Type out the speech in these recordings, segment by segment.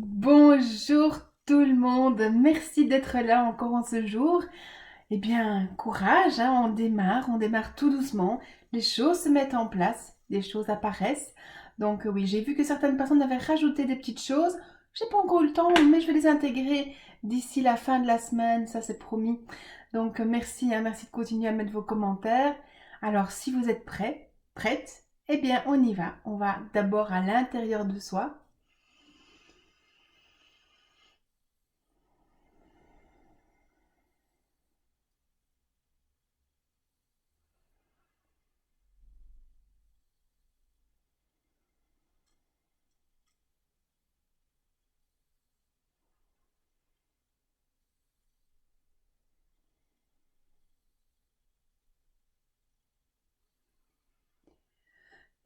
Bonjour tout le monde, merci d'être là encore en ce jour. Eh bien, courage, hein, on démarre tout doucement. Les choses se mettent en place, les choses apparaissent. Donc oui, j'ai vu que certaines personnes avaient rajouté des petites choses. J'ai pas encore eu le temps, mais je vais les intégrer d'ici la fin de la semaine, ça c'est promis. Donc merci, hein, merci de continuer à mettre vos commentaires. Alors si vous êtes prêts, prêtes, eh bien on y va. On va d'abord à l'intérieur de soi.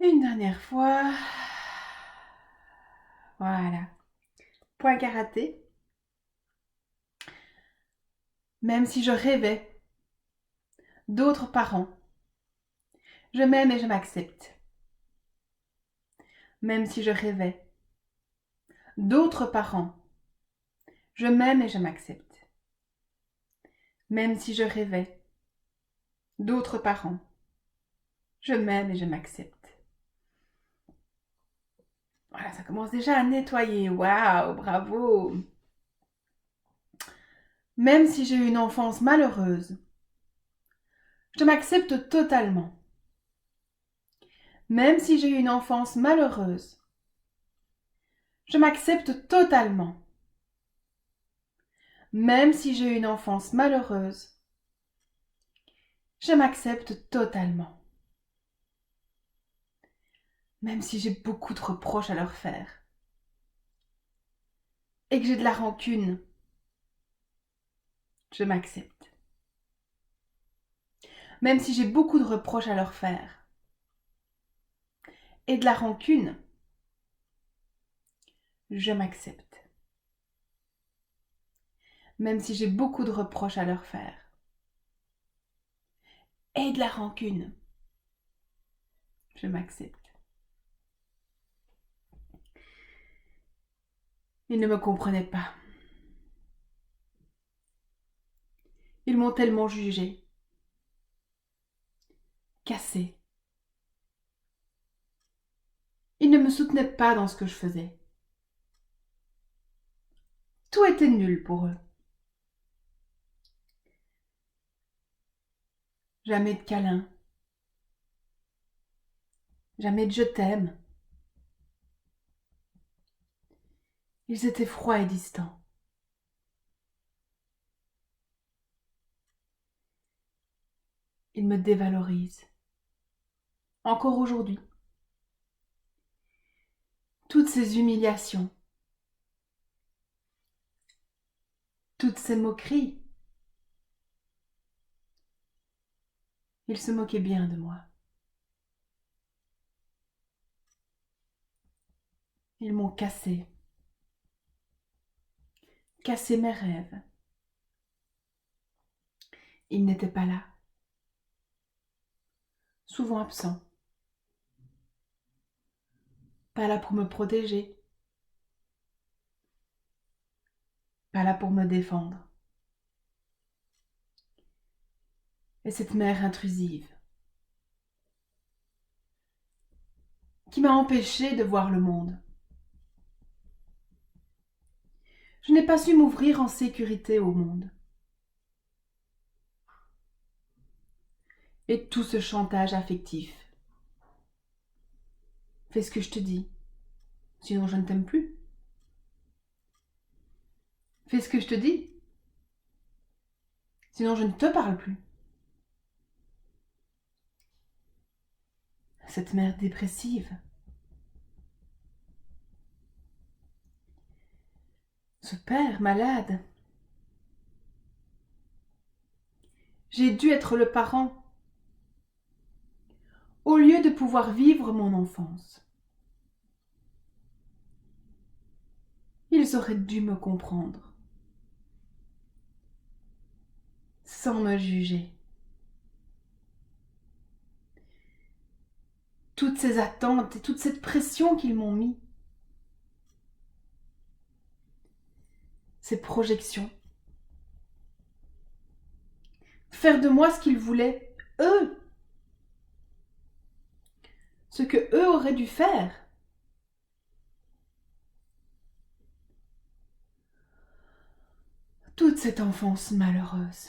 Une dernière fois. Voilà. Point karaté. Même si je rêvais d'autres parents, je m'aime et je m'accepte. Même si je rêvais d'autres parents, je m'aime et je m'accepte. Même si je rêvais d'autres parents, je m'aime et je m'accepte. Voilà, ça commence déjà à nettoyer. Waouh, bravo. Même si j'ai eu une enfance malheureuse, je m'accepte totalement. Même si j'ai eu une enfance malheureuse, je m'accepte totalement. Même si j'ai eu une enfance malheureuse, je m'accepte totalement. Même si j'ai beaucoup de reproches à leur faire. Et que j'ai de la rancune, je m'accepte. Même si j'ai beaucoup de reproches à leur faire. Et de la rancune, je m'accepte. Même si j'ai beaucoup de reproches à leur faire. Et de la rancune, je m'accepte. Ils ne me comprenaient pas. Ils m'ont tellement jugé, cassé. Ils ne me soutenaient pas dans ce que je faisais. Tout était nul pour eux. Jamais de câlin. Jamais de je t'aime. Ils étaient froids et distants. Ils me dévalorisent. Encore aujourd'hui. Toutes ces humiliations, toutes ces moqueries, ils se moquaient bien de moi. Ils m'ont cassé mes rêves. Ils n'étaient pas là, souvent absents, pas là pour me protéger, pas là pour me défendre. Et cette mère intrusive, qui m'a empêchée de voir le monde. Je n'ai pas su m'ouvrir en sécurité au monde. Et tout ce chantage affectif. Fais ce que je te dis, sinon je ne t'aime plus. Fais ce que je te dis, sinon je ne te parle plus. Cette mère dépressive, ce père malade. J'ai dû être le parent au lieu de pouvoir vivre mon enfance. Ils auraient dû me comprendre, sans me juger. Toutes ces attentes et toute cette pression qu'ils m'ont mis, ses projections. Faire de moi ce qu'ils voulaient, eux. Ce que eux auraient dû faire. Toute cette enfance malheureuse.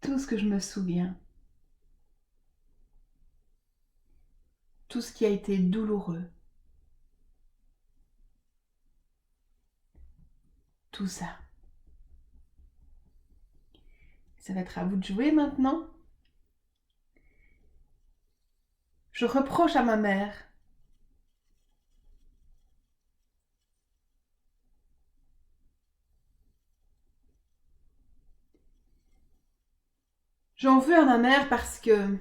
Tout ce que je me souviens. Tout ce qui a été douloureux. Tout ça. Ça va être à vous de jouer maintenant. Je reproche à ma mère. J'en veux à ma mère parce que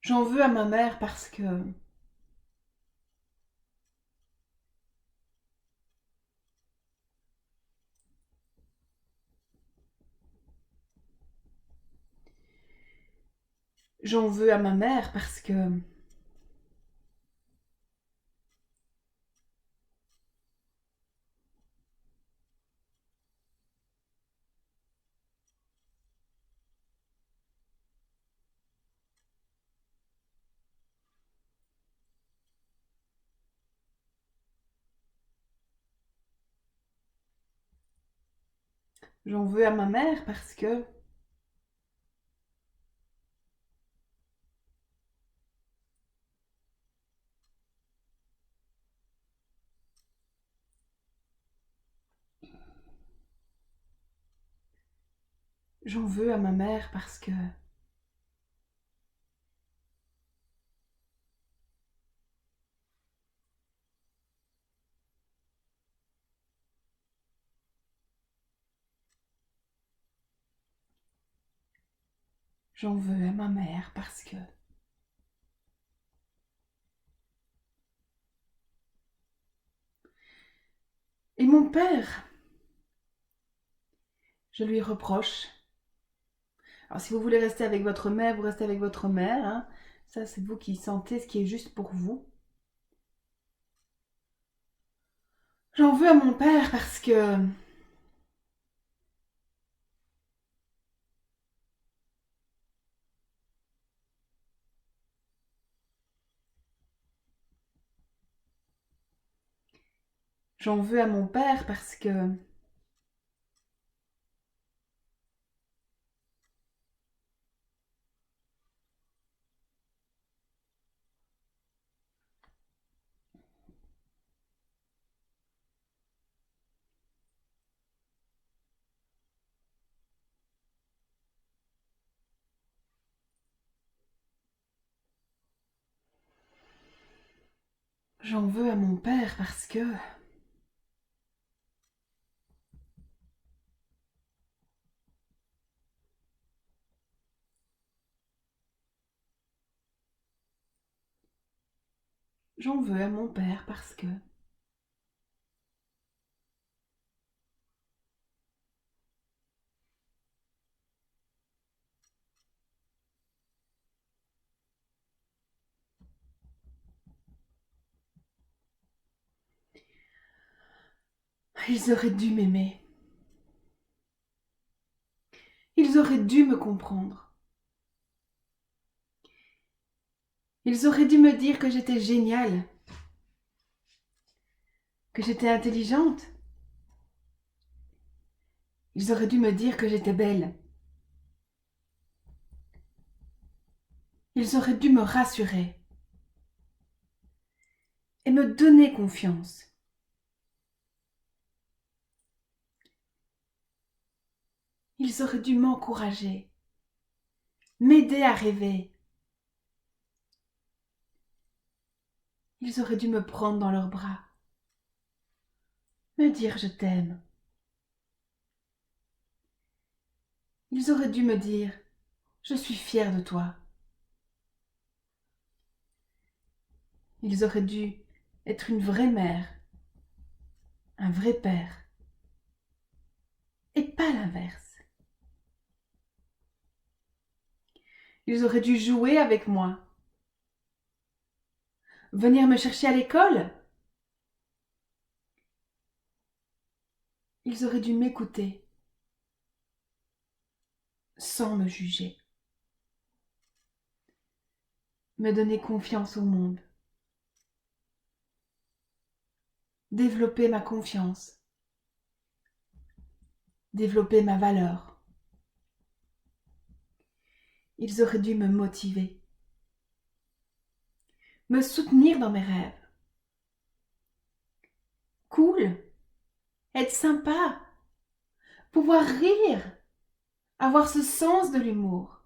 j'en veux à ma mère parce que j'en veux à ma mère parce que j'en veux à ma mère parce que j'en veux à ma mère parce que j'en veux à ma mère parce que et mon père, je lui reproche. Alors si vous voulez rester avec votre mère, vous restez avec votre mère, hein. Ça c'est vous qui sentez ce qui est juste pour vous. J'en veux à mon père parce que j'en veux à mon père parce que j'en veux à mon père parce que j'en veux à mon père parce que ils auraient dû m'aimer. Ils auraient dû me comprendre. Ils auraient dû me dire que j'étais géniale, que j'étais intelligente. Ils auraient dû me dire que j'étais belle. Ils auraient dû me rassurer et me donner confiance. Ils auraient dû m'encourager, m'aider à rêver. Ils auraient dû me prendre dans leurs bras, me dire je t'aime. Ils auraient dû me dire je suis fière de toi. Ils auraient dû être une vraie mère, un vrai père, et pas l'inverse. Ils auraient dû jouer avec moi, venir me chercher à l'école. Ils auraient dû m'écouter, sans me juger, me donner confiance au monde, développer ma confiance, développer ma valeur. Ils auraient dû me motiver, me soutenir dans mes rêves. Cool, être sympa, pouvoir rire, avoir ce sens de l'humour.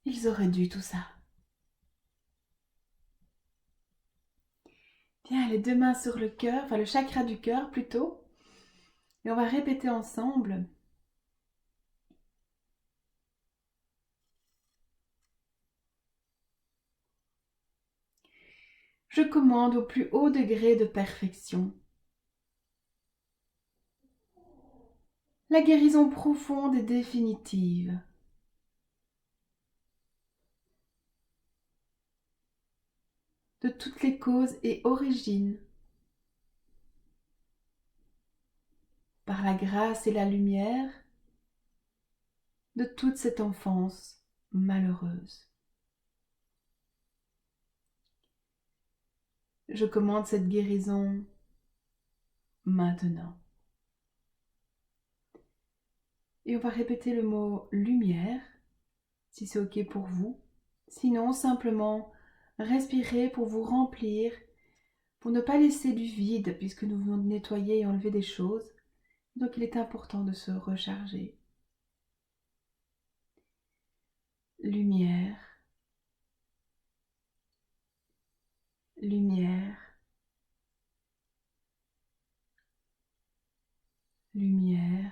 Ils auraient dû tout ça. Bien, les 2 mains sur le cœur, enfin le chakra du cœur plutôt. Et on va répéter ensemble. Je commande au plus haut degré de perfection la guérison profonde et définitive de toutes les causes et origines par la grâce et la lumière de toute cette enfance malheureuse. Je commande cette guérison maintenant. Et on va répéter le mot lumière, si c'est ok pour vous. Sinon, simplement respirez pour vous remplir, pour ne pas laisser du vide, puisque nous venons de nettoyer et enlever des choses. Donc il est important de se recharger. Lumière, lumière, lumière,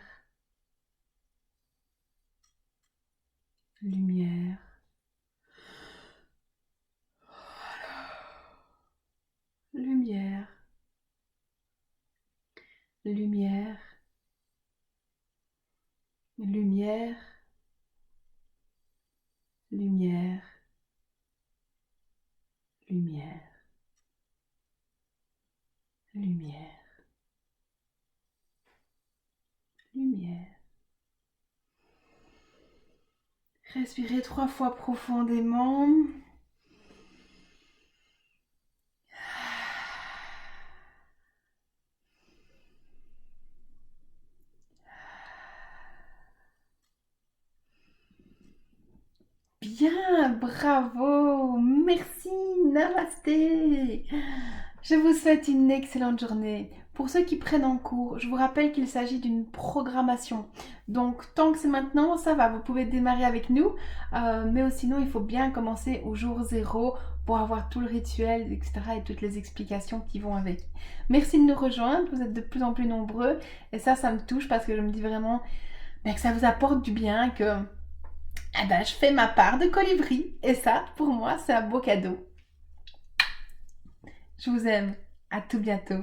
lumière. Lumière, lumière, lumière, lumière, lumière, lumière, lumière. Respirez 3 fois profondément. Bien, bravo, merci, namasté. Je vous souhaite une excellente journée. Pour ceux qui prennent en cours, je vous rappelle qu'il s'agit d'une programmation. Donc, tant que c'est maintenant, ça va, vous pouvez démarrer avec nous. Mais sinon, il faut bien commencer au jour 0 pour avoir tout le rituel, etc. et toutes les explications qui vont avec. Merci de nous rejoindre, vous êtes de plus en plus nombreux. Et ça me touche parce que je me dis vraiment que ça vous apporte du bien, que je fais ma part de colibri. Et ça, pour moi, c'est un beau cadeau. Je vous aime. À tout bientôt.